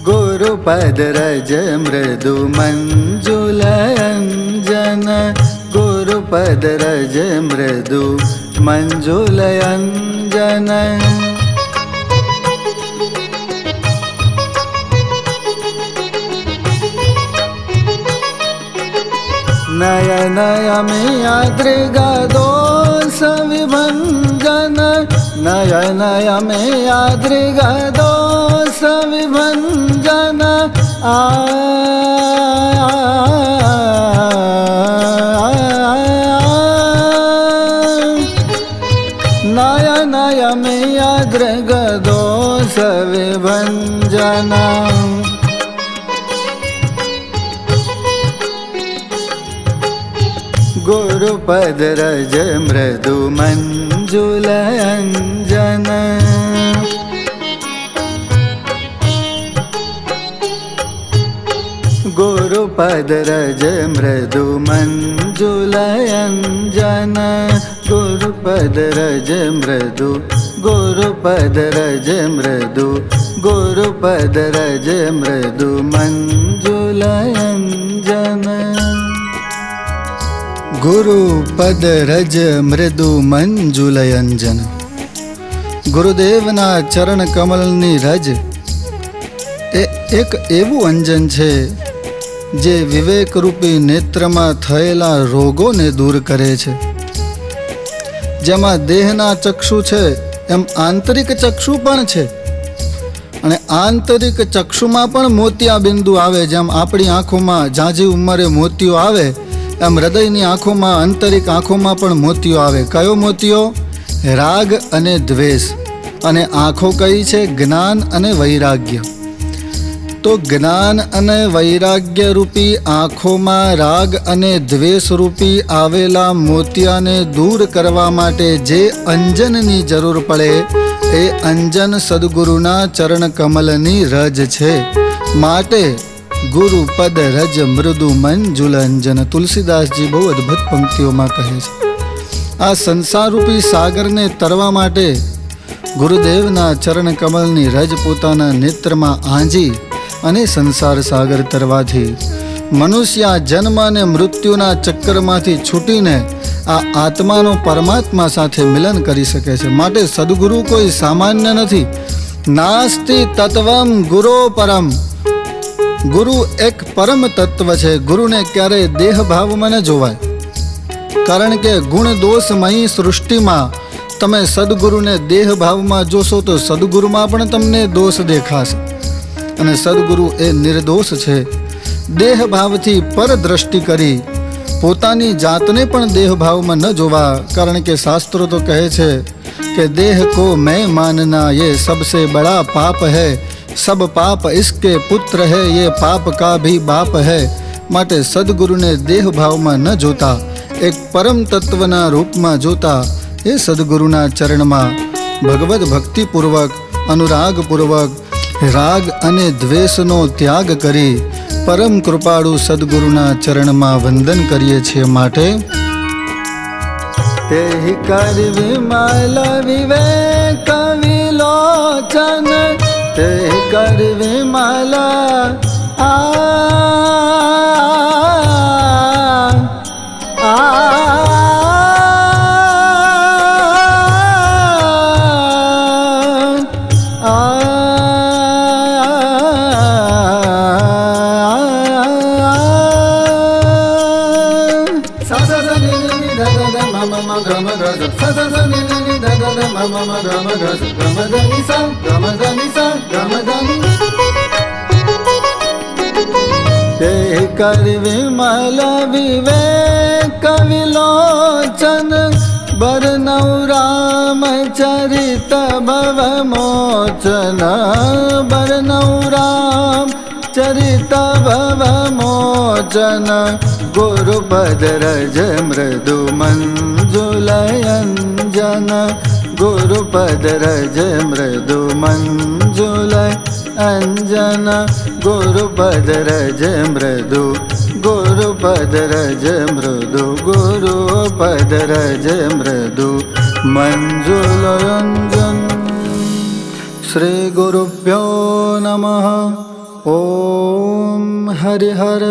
गुरुपद रज मृदु मंजुल अंजन गुरुपद रज मृदु मंजुल अंजन नयनयमेयादृगदोष विभञ्जन नयनयमेयादृगदोष विभञ्जन नयनयमेयादृगदोष विभञ्जन गुरुपद रज मृदु मंजुल अंजन गुरुपद रज मृदु मंजुल अंजन गुरुपद रज मृदु गुरुपद रज मृदु गुरुपद रज मृदु मंजुल अंजन गुरुपद रज मृदु मंजुल अंजन गुरुदेवना चरण कमलनी रज એ એક એવું અંજન છે જે વિવેકરૂપી નેત્રમાં થયેલા રોગોને દૂર કરે છે. જેમાં દેહના ચક્ષુ છે એમ આંતરિક ચક્ષુ પણ છે અને આંતરિક ચક્ષુમાં પણ મોતિયા બિંદુ આવે. જેમ આપણી આંખોમાં ઝાઝી ઉંમરે મોતિયો આવે એમ હૃદયની આંખોમાં આંતરિક આંખોમાં પણ મોતિયો આવે. કયો મોતિયો? રાગ અને દ્વેષ. અને આંખો કઈ છે? જ્ઞાન અને વૈરાગ્ય. તો જ્ઞાન અને વૈરાગ્ય રૂપી આંખોમાં રાગ અને દ્વેષ રૂપી આવેલા મોતિયાને દૂર કરવા માટે જે અંજનની જરૂર પડે એ અંજન સદગુરુના ચરણ કમલની રજ છે. માટે ગુરુપદ રજ મૃદુ મંજુલ અંજન. તુલસીદાસજી બહુ અદ્ભુત પંક્તિઓમાં કહે છે આ સંસારરૂપી સાગરને તરવા માટે ગુરુદેવના ચરણ કમલની રજ પોતાના નેત્રમાં આંજી અને સંસાર સાગર તરવાથી મનુષ્ય જન્મ અને મૃત્યુના ચક્કરમાંથી છૂટીને આ આત્માનો પરમાત્મા સાથે મિલન કરી શકે છે. માટે સદગુરુ કોઈ સામાન્ય નથી. નાસ્તિ તત્વમ ગુરો પરમ. ગુરુ એક પરમ તત્વ છે. ગુરુને ક્યારેય દેહ ભાવમાં ન જોવાય. કારણ કે ગુણ દોષમયી સૃષ્ટિમાં તમે સદગુરુને દેહ ભાવમાં જોશો તો સદગુરુમાં પણ તમને દોષ દેખાશે. અને સદગુરુ એ નિર્દોષ છે. દેહ ભાવથી પર દ્રષ્ટિ કરી પોતાની જાતને પણ દેહ ભાવમાં ન જોવા. કારણ કે શાસ્ત્રો તો કહે છે કે દેહ કો મેં માનના ये सबसे बड़ा पाप है. सब पाप इसके पुत्र है ये पाप का भी बाप है. માટે સદગુરુને દેહ ભાવમાં ન જોતા એક પરમ તત્વના રૂપમાં જોતા એ સદગુરુના ચરણમાં ભગવદ ભક્તિપૂર્વક અનુરાગપૂર્વક રાગ અને દ્વેષનો ત્યાગ કરી પરમ કૃપાળુ સદગુરુના ચરણમાં વંદન કરીએ છીએ. માટે તેહિ કર વિમલ વિવેક વિલોચન તેહિ કર વિમલ તેહિ કર વિમલ વિવેક વિલોચન બરનૌ રામચરિત ભવ મોચન બરનૌ રામચરિત ભવ મોચન ગુરુપદ રજ મૃદુ મંજુલ અંજન ગુરુપદ રજ મૃદુ મંજુલ અંજન ગુરુપદ રજ મૃદુ ગુરુપદ રજ મૃદુ ગુરુપદ રજ મૃદુ મંજુલ અંજન. શ્રી ગુરુભ્યો નમઃ. ઓમ હરિહર